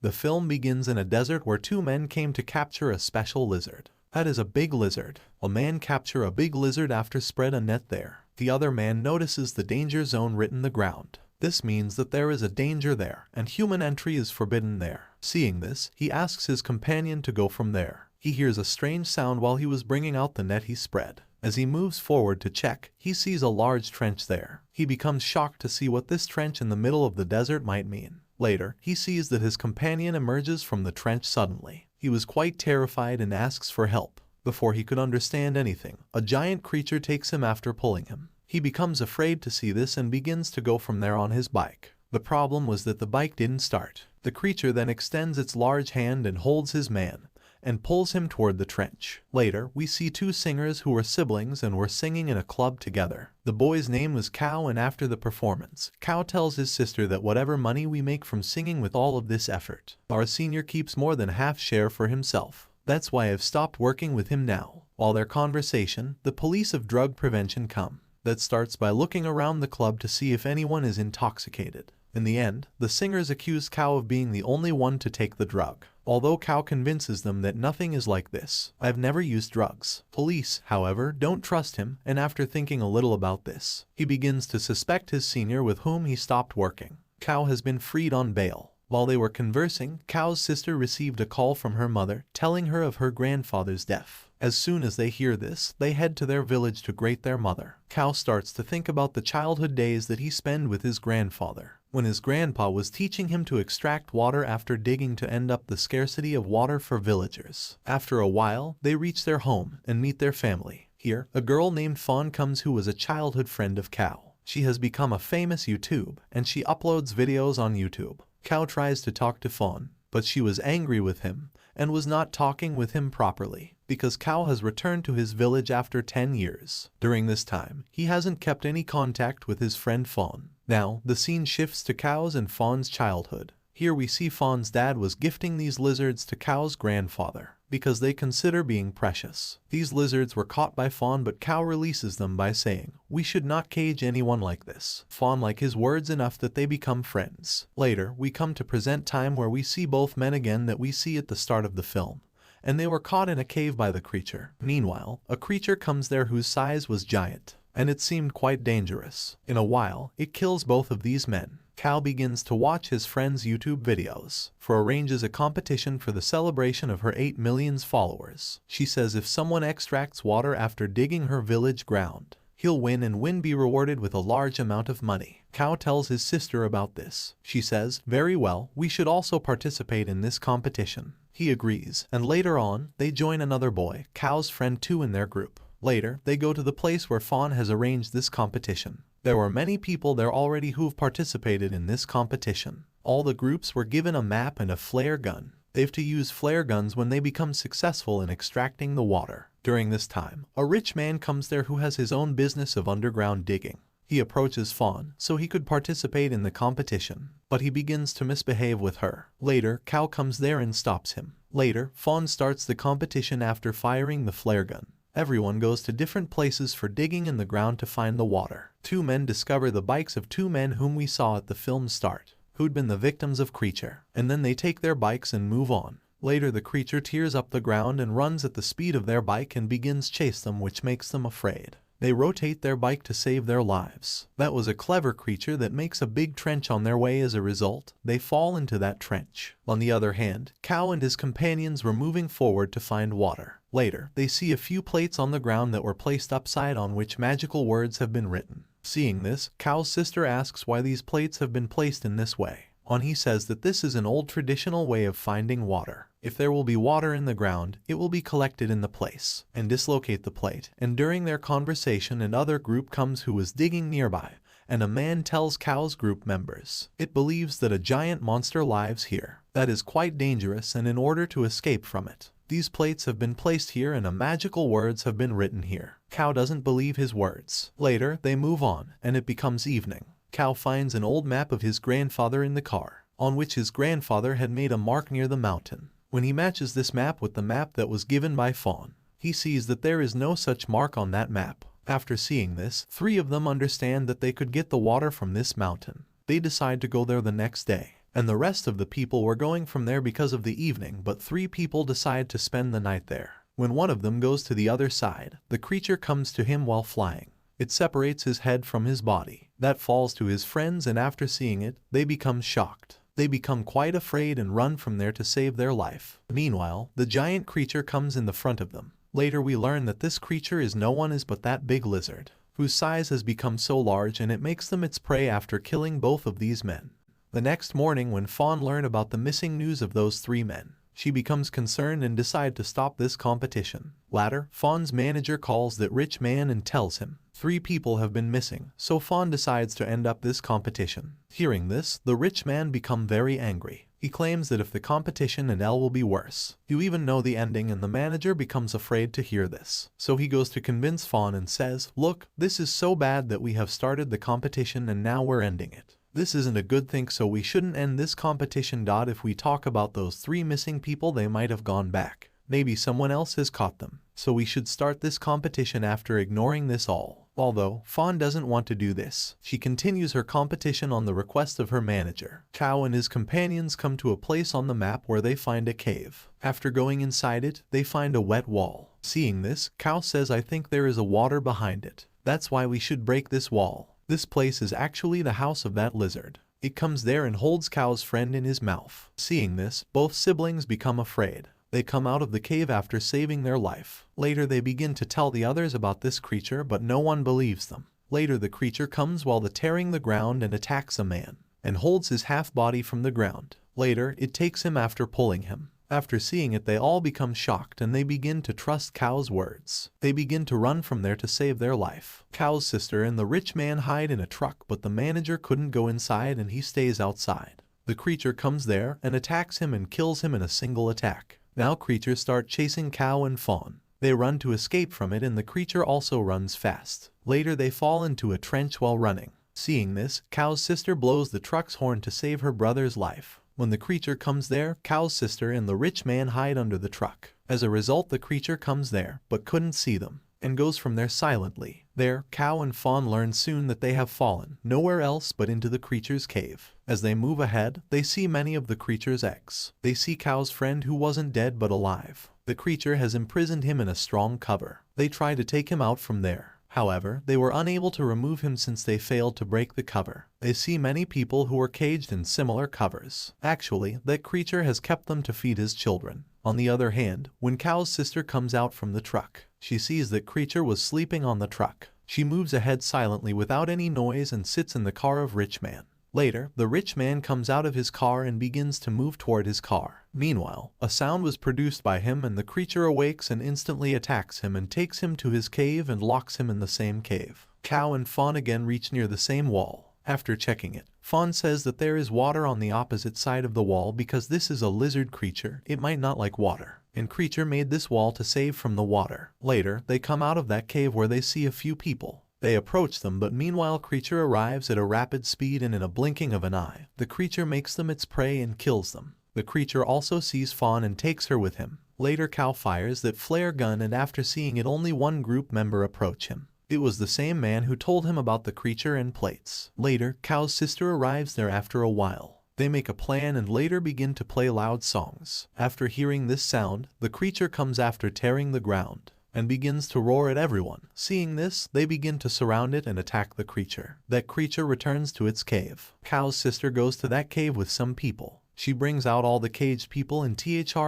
The film begins in a desert where two men came to capture a special lizard. That is a big lizard. A man capture a big lizard after spread a net there. The other man notices the danger zone written the ground. This means that there is a danger there, and human entry is forbidden there. Seeing this, he asks his companion to go from there. He hears a strange sound while he was bringing out the net he spread. As he moves forward to check, he sees a large trench there. He becomes shocked to see what this trench in the middle of the desert might mean. Later, he sees that his companion emerges from the trench suddenly. He was quite terrified and asks for help. Before he could understand anything, a giant creature takes him after pulling him. He becomes afraid to see this and begins to go from there on his bike. The problem was that the bike didn't start. The creature then extends its large hand and holds his man, and pulls him toward the trench. Later, we see two singers who were siblings and were singing in a club together. The boy's name was Cow, and after the performance, Cow tells his sister that whatever money we make from singing with all of this effort, our senior keeps more than half share for himself. That's why I've stopped working with him now. While their conversation, the police of drug prevention come. That starts by looking around the club to see if anyone is intoxicated. In the end, the singers accuse Cow of being the only one to take the drug. Although Cow convinces them that nothing is like this. I've never used drugs. Police, however, don't trust him, and after thinking a little about this, he begins to suspect his senior with whom he stopped working. Cow has been freed on bail. While they were conversing, Cow's sister received a call from her mother telling her of her grandfather's death. As soon as they hear this, they head to their village to greet their mother. Cow starts to think about the childhood days that he spent with his grandfather, when his grandpa was teaching him to extract water after digging to end up the scarcity of water for villagers. After a while, they reach their home and meet their family. Here, a girl named Fawn comes who was a childhood friend of Cow. She has become a famous YouTube, and she uploads videos on YouTube. Cow tries to talk to Fawn, but she was angry with him and was not talking with him properly because Cow has returned to his village after 10 years. During this time, he hasn't kept any contact with his friend Fawn. Now, the scene shifts to Cow's and Fawn's childhood. Here we see Fawn's dad was gifting these lizards to Cow's grandfather because they consider being precious. These lizards were caught by Fawn, but Cow releases them by saying, "We should not cage anyone like this." Fawn likes his words enough that they become friends. Later, we come to present time where we see both men again that we see at the start of the film, and they were caught in a cave by the creature. Meanwhile, a creature comes there whose size was giant, and it seemed quite dangerous. In a while, it kills both of these men. Cow begins to watch his friend's YouTube videos, for arranges a competition for the celebration of her 8 million followers. She says if someone extracts water after digging her village ground, he'll win and be rewarded with a large amount of money. Cow tells his sister about this. She says, "Very well, we should also participate in this competition." He agrees, and later on, they join another boy, Cow's friend too, in their group. Later, they go to the place where Fawn has arranged this competition. There were many people there already who've participated in this competition. All the groups were given a map and a flare gun. They've to use flare guns when they become successful in extracting the water. During this time, a rich man comes there who has his own business of underground digging. He approaches Fawn so he could participate in the competition, but he begins to misbehave with her. Later, Cow comes there and stops him. Later, Fawn starts the competition after firing the flare gun. Everyone goes to different places for digging in the ground to find the water. Two men discover the bikes of two men whom we saw at the film's start, who'd been the victims of creature, and then they take their bikes and move on. Later, the creature tears up the ground and runs at the speed of their bike and begins chase them, which makes them afraid. They rotate their bike to save their lives. That was a clever creature that makes a big trench on their way. As a result, they fall into that trench. On the other hand, Cow and his companions were moving forward to find water. Later, they see a few plates on the ground that were placed upside on which magical words have been written. Seeing this, Cow's sister asks why these plates have been placed in this way. He says that this is an old traditional way of finding water. If there will be water in the ground, it will be collected in the place, and dislocate the plate. And during their conversation, another group comes who was digging nearby, and a man tells Cow's group members, it believes that a giant monster lives here. That is quite dangerous, and in order to escape from it, these plates have been placed here and a magical words have been written here. Cow doesn't believe his words. Later, they move on, and it becomes evening. Cow finds an old map of his grandfather in the car, on which his grandfather had made a mark near the mountain. When he matches this map with the map that was given by Fawn, he sees that there is no such mark on that map. After seeing this, three of them understand that they could get the water from this mountain. They decide to go there the next day. and the rest of the people were going from there because of the evening, but 3 people decide to spend the night there. When one of them goes to the other side, the creature comes to him while flying. It separates his head from his body. That falls to his friends, and after seeing it, they become shocked. They become quite afraid and run from there to save their life. Meanwhile, the giant creature comes in the front of them. Later we learn that this creature is no one but that big lizard, whose size has become so large and it makes them its prey after killing both of these men. The next morning, when Fawn learned about the missing news of those 3 men, she becomes concerned and decides to stop this competition. Later, Fawn's manager calls that rich man and tells him 3 people have been missing, so Fawn decides to end up this competition. Hearing this, the rich man becomes very angry. He claims that if the competition and L will be worse. You even know the ending, and the manager becomes afraid to hear this. So he goes to convince Fawn and says, "Look, this is so bad that we have started the competition and now we're ending it. This isn't a good thing, so we shouldn't end this competition. If we talk about those 3 missing people, they might have gone back. Maybe someone else has caught them. So we should start this competition after ignoring this all." Although Fawn doesn't want to do this, she continues her competition on the request of her manager. Kao and his companions come to a place on the map where they find a cave. After going inside it, they find a wet wall. Seeing this, Kao says, "I think there is a water behind it. That's why we should break this wall." This place is actually the house of that lizard. It comes there and holds Kao's friend in his mouth. Seeing this, both siblings become afraid. They come out of the cave after saving their life. Later they begin to tell the others about this creature, but no one believes them. Later the creature comes while tearing the ground and attacks a man, and holds his half body from the ground. Later it takes him after pulling him. After seeing it, they all become shocked and they begin to trust Kao's words. They begin to run from there to save their life. Kao's sister and the rich man hide in a truck, but the manager couldn't go inside and he stays outside. The creature comes there and attacks him and kills him in a single attack. Now creatures start chasing Kao and Fawn. They run to escape from it, and the creature also runs fast. Later they fall into a trench while running. Seeing this, Kao's sister blows the truck's horn to save her brother's life. When the creature comes there, Kao's sister and the rich man hide under the truck. As a result, the creature comes there, but couldn't see them, and goes from there silently. There, Kao and Fawn learn soon that they have fallen nowhere else but into the creature's cave. As they move ahead, they see many of the creature's eggs. They see Kao's friend who wasn't dead but alive. The creature has imprisoned him in a strong cover. They try to take him out from there. However, they were unable to remove him since they failed to break the cover. They see many people who were caged in similar covers. Actually, that creature has kept them to feed his children. On the other hand, when Kao's sister comes out from the truck, she sees that creature was sleeping on the truck. She moves ahead silently without any noise and sits in the car of rich man. Later, the rich man comes out of his car and begins to move toward his car. Meanwhile, a sound was produced by him and the creature awakes and instantly attacks him and takes him to his cave and locks him in the same cave. Kao and Fawn again reach near the same wall. After checking it, Fawn says that there is water on the opposite side of the wall because this is a lizard creature. It might not like water, and creature made this wall to save from the water. Later, they come out of that cave where they see a few people. They approach them, but meanwhile creature arrives at a rapid speed and in a blinking of an eye, the creature makes them its prey and kills them. The creature also sees Fawn and takes her with him. Later Kao fires that flare gun and after seeing it only one group member approach him. It was the same man who told him about the creature and plates. Later, Kao's sister arrives there after a while. They make a plan and later begin to play loud songs. After hearing this sound, the creature comes after tearing the ground and begins to roar at everyone. Seeing this, they begin to surround it and attack the creature. That creature returns to its cave. Kao's sister goes to that cave with some people. She brings out all the caged people and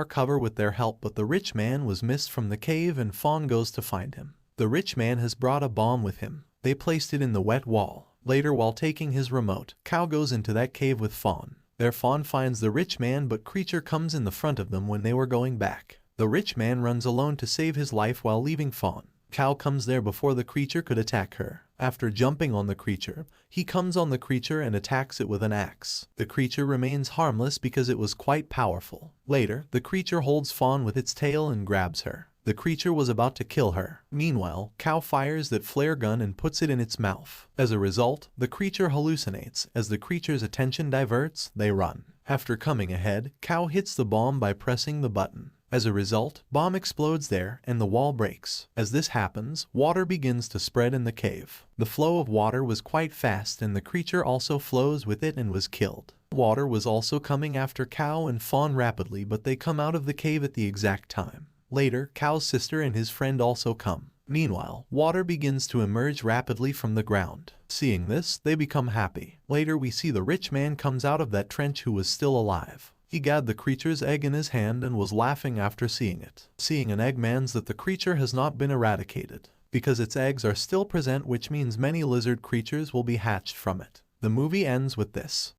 cover with their help, but the rich man was missed from the cave and Fawn goes to find him. The rich man has brought a bomb with him. They placed it in the wet wall. Later, while taking his remote, Kao goes into that cave with Fawn. There Fawn finds the rich man, but creature comes in the front of them when they were going back. The rich man runs alone to save his life while leaving Fawn. Kao comes there before the creature could attack her. After jumping on the creature, he comes on the creature and attacks it with an axe. The creature remains harmless because it was quite powerful. Later, the creature holds Fawn with its tail and grabs her. The creature was about to kill her. Meanwhile, Kao fires that flare gun and puts it in its mouth. As a result, the creature hallucinates. As the creature's attention diverts, they run. After coming ahead, Kao hits the bomb by pressing the button. As a result, bomb explodes there and the wall breaks. As this happens, water begins to spread in the cave. The flow of water was quite fast and the creature also flows with it and was killed. Water was also coming after Cow and Fawn rapidly, but they come out of the cave at the exact time. Later, Cow's sister and his friend also come. Meanwhile, water begins to emerge rapidly from the ground. Seeing this, they become happy. Later we see the rich man comes out of that trench who was still alive. He got the creature's egg in his hand and was laughing after seeing it. Seeing an egg means that the creature has not been eradicated, because its eggs are still present, which means many lizard creatures will be hatched from it. The movie ends with this.